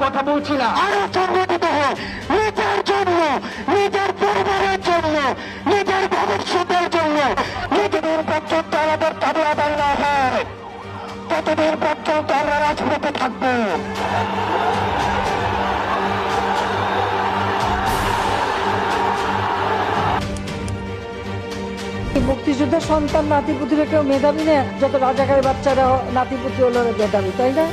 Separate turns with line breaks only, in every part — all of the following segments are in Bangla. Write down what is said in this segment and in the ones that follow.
কথা বলছি না। আরো সংগঠিত হয় নিজের জন্য, নিজের পরিবারের জন্য, নিজের ভবিষ্যতের জন্য। যতদিন পর্যন্ত আমাদের দাবি আদায় না হয় ততদিন পর্যন্ত আমরা রাজপথে থাকবো।
মুক্তিযোদ্ধার সন্তান নাতিপুতিরা কেউ মেধাবী না, যত রাজাকারের বাচ্চারা নাতিপুতি হলো মেধাবী, তাই না?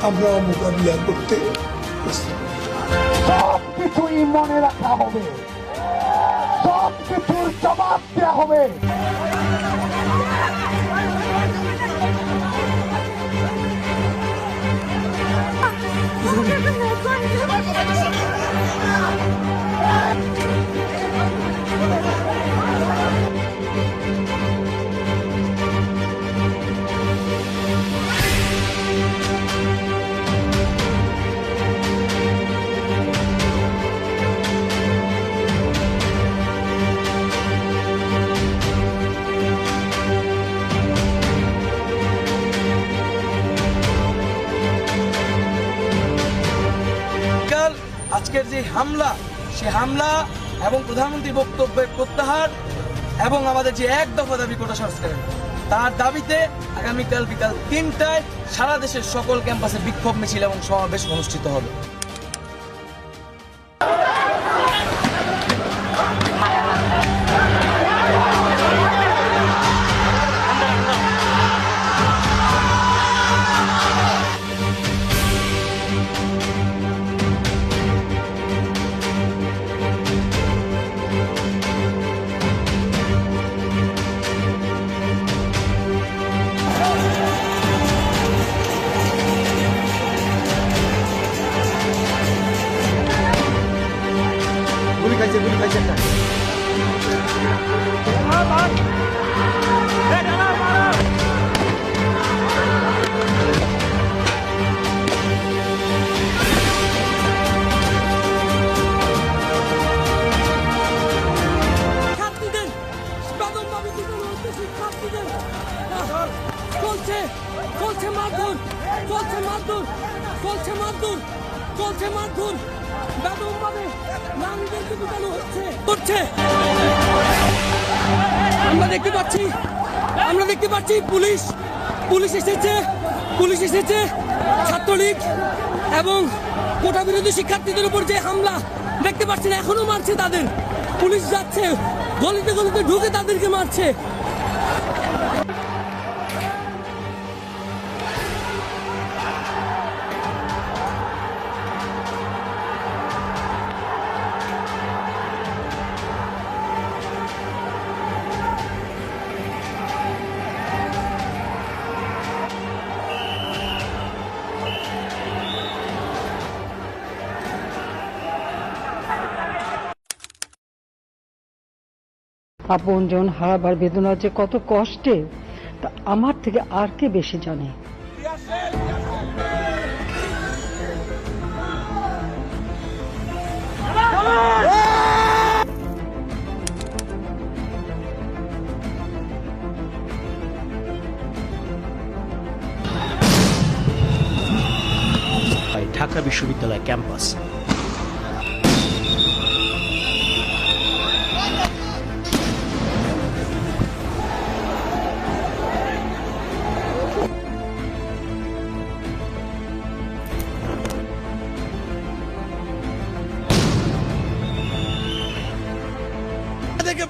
আমরা মোকাবিলা করতে
সব কিছুই মনে রাখা হবে, সব কিছুর জবাব দেওয়া হবে।
আজকের যে হামলা, সে হামলা এবং প্রধানমন্ত্রীর বক্তব্যের প্রত্যাহার এবং আমাদের যে এক দফা দাবি কোটা সংস্কার, তার দাবিতে আগামীকাল বিকাল ৩টায় সারা দেশের সকল ক্যাম্পাসে বিক্ষোভ মিছিল এবং সমাবেশ অনুষ্ঠিত হবে। আমরা দেখতে পাচ্ছি পুলিশ এসেছে ছাত্রলীগ এবং কোটা বিরোধী শিক্ষার্থীদের উপর যে হামলা দেখতে পাচ্ছি না, এখনো মারছে তাদের। পুলিশ যাচ্ছে গলিতে গলিতে ঢুকে তাদেরকে মারছে।
আপনজন হারাবার বেদনা যে কত কষ্টে, তা আমার থেকে আর কে বেশি জানে।
ঢাকা বিশ্ববিদ্যালয় ক্যাম্পাস।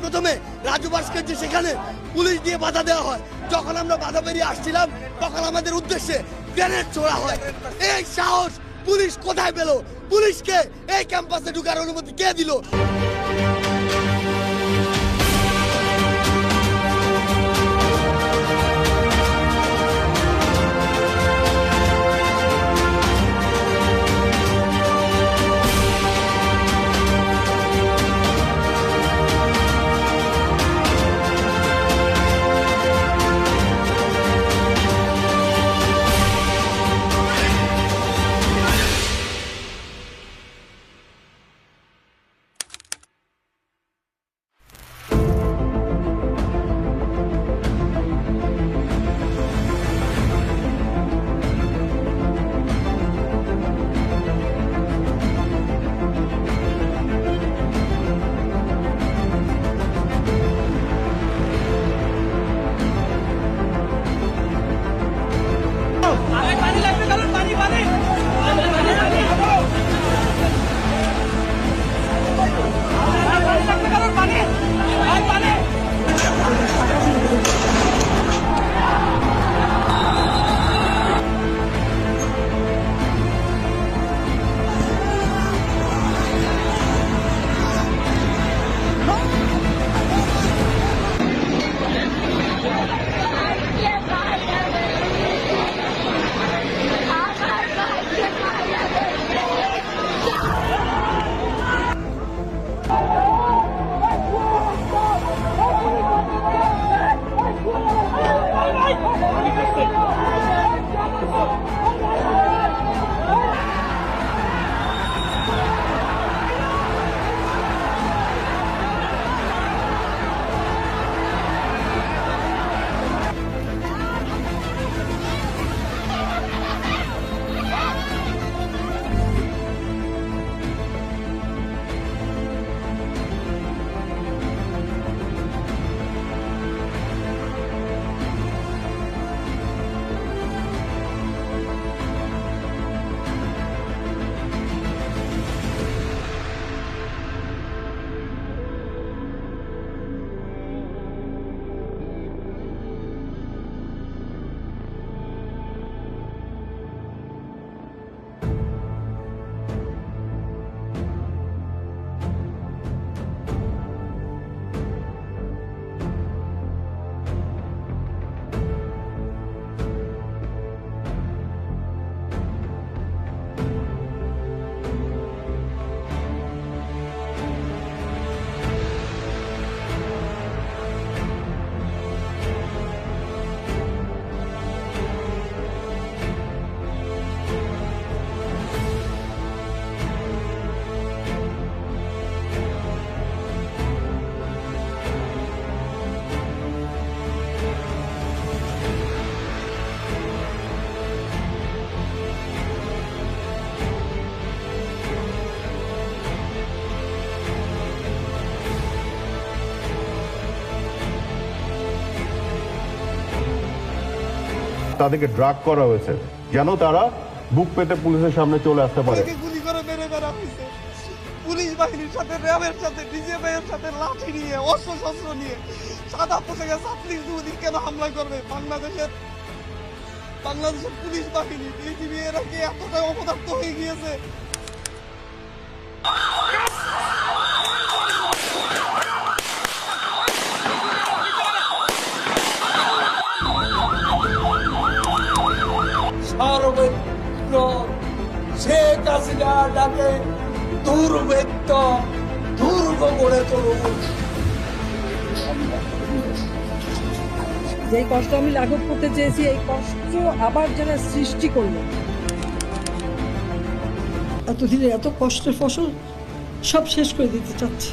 প্রথমে রাজু ভাস্কর্য সেখানে পুলিশ দিয়ে বাধা দেওয়া হয়। যখন আমরা বাধা পেরিয়ে আসছিলাম তখন আমাদের উদ্দেশ্যে গ্রেনেড ছোড়া হয়। এই সাহস পুলিশ কোথায় পেল? পুলিশকে এই ক্যাম্পাসে ঢুকার অনুমতি কে দিল?
তাদেরকে ড্রাগ করা হয়েছে যেন তারা বুক পেতে পুলিশের সামনে চলে আসতে পারে।
গুলি করে মেরে ফেলা হয়েছে পুলিশ বাহিনীর সাথে, র্যাবের সাথে, ডিজিএফআইয়ের সাথে লাঠি নিয়ে, অস্ত্র শস্ত্র নিয়ে। সাদা পোশাকে ছাত্রী যুবতী কেন হামলা করবে? বাংলাদেশের পুলিশ বাহিনী, বিজিবি, এরা কি এতটাই অপদার্থ হয়ে গিয়েছে?
সর্বত্র শেখ হাসিনা ডাকে দুর্বৃত্ত দুর্গ গড়ে তুলুন।
যে কষ্ট আমি লাঘব করতে চেয়েছি, এই কষ্ট আবার যারা সৃষ্টি করলো, এতদিনে এত কষ্টের ফসল সব শেষ করে দিতে চাচ্ছে।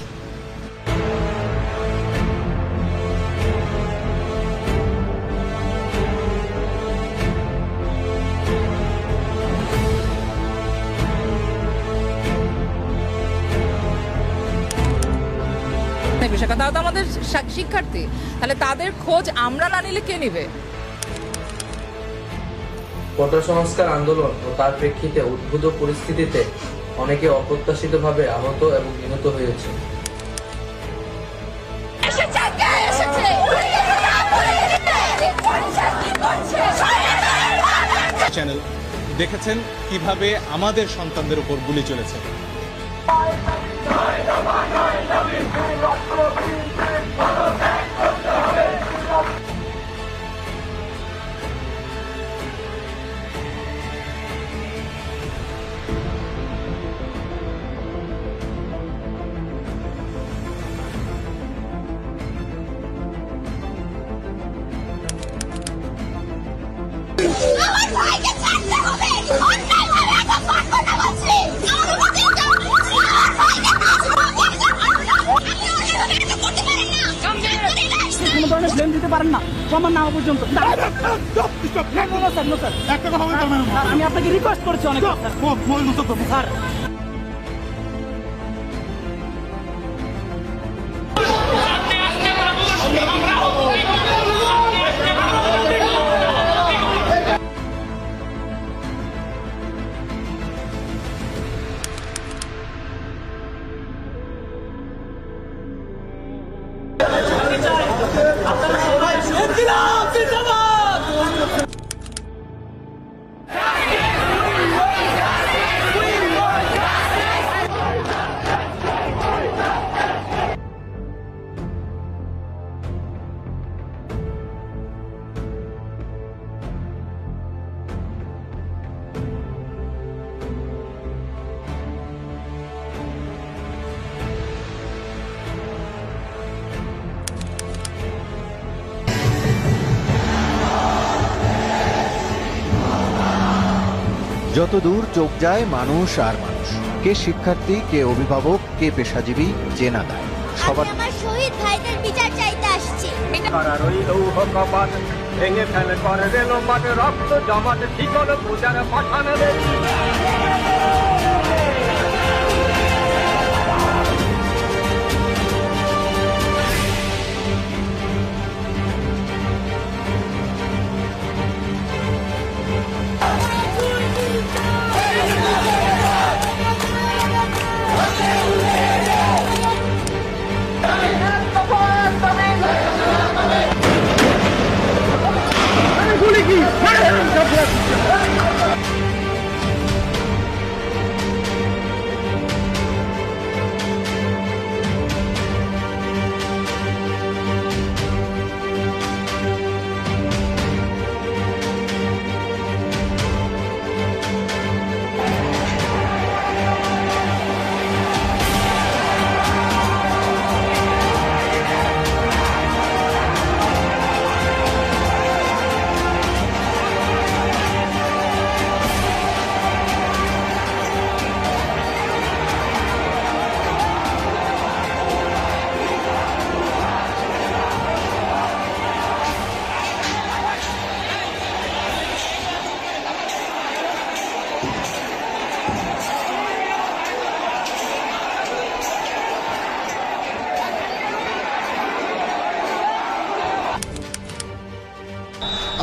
তারা তো আমাদের শিক্ষার্থী, তাহলে তাদের খোঁজ আমরা না নিলে কে নেবে?
কোটা সংস্কার আন্দোলন ও তার প্রেক্ষিতে উদ্ভূত পরিস্থিতিতে অনেকে অপ্রত্যাশিতভাবে আহত এবং নিহত হয়েছে।
চ্যানেল দেখেছেন কিভাবে আমাদের সন্তানদের উপর গুলি চলেছে।
ব্লেম দিতে পারেন না প্রমাণ না হওয়া পর্যন্ত। আমি আপনাকে রিকোয়েস্ট করেছি অনেক স্যার।
যত দূর চোখ যায় মানুষ আর মানুষ, কে শিক্ষার্থী, কে অভিভাবক, কে পেশাজীবী, চেনা দায় সবার।
আমার শহীদ ভাইদের বিচার চাইতে আসছি।
ভেঙে ফেলে করে রেল মাঠে রক্ত জমাট ঠিকল পূজার পাঠানো।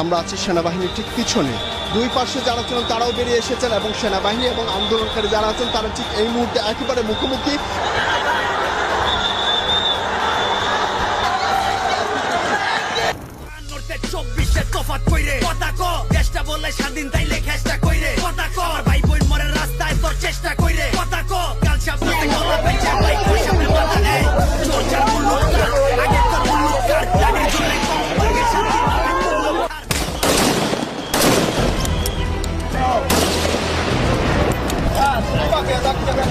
আমরা আছি সেনাবাহিনীর ঠিক পিছনে। দুই পাশে যারা ছিলেন তারাও বেরিয়ে এসেছেন এবং সেনাবাহিনী এবং আন্দোলনকারী যারা আছেন তারা ঠিক এই মুহূর্তে একেবারে মুখোমুখি।
তফাৎ কইরে কথা ক দেশটা বললে স্বাধীন তাইলে খেষ্টা কইরে কথা ক আমার ভাই বোন মরে রাস্তায় তোর চেষ্টা কইরে কথা ক কাল সামনে গলা বেঁচে ভাই তোর সামনে মাথা নেই চর্চার মুলুককার আগে তোর মুলুককার জানির জন্য কম আগে শান্তি পাবে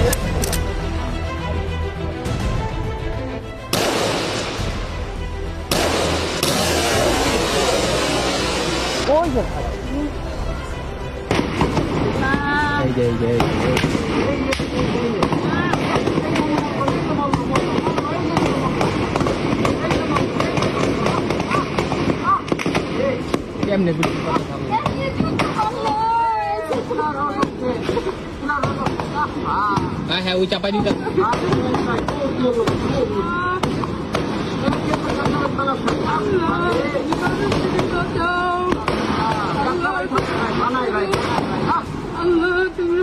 হ্যাঁ ওই চাপাই দিতে
আল্লাহ তুমি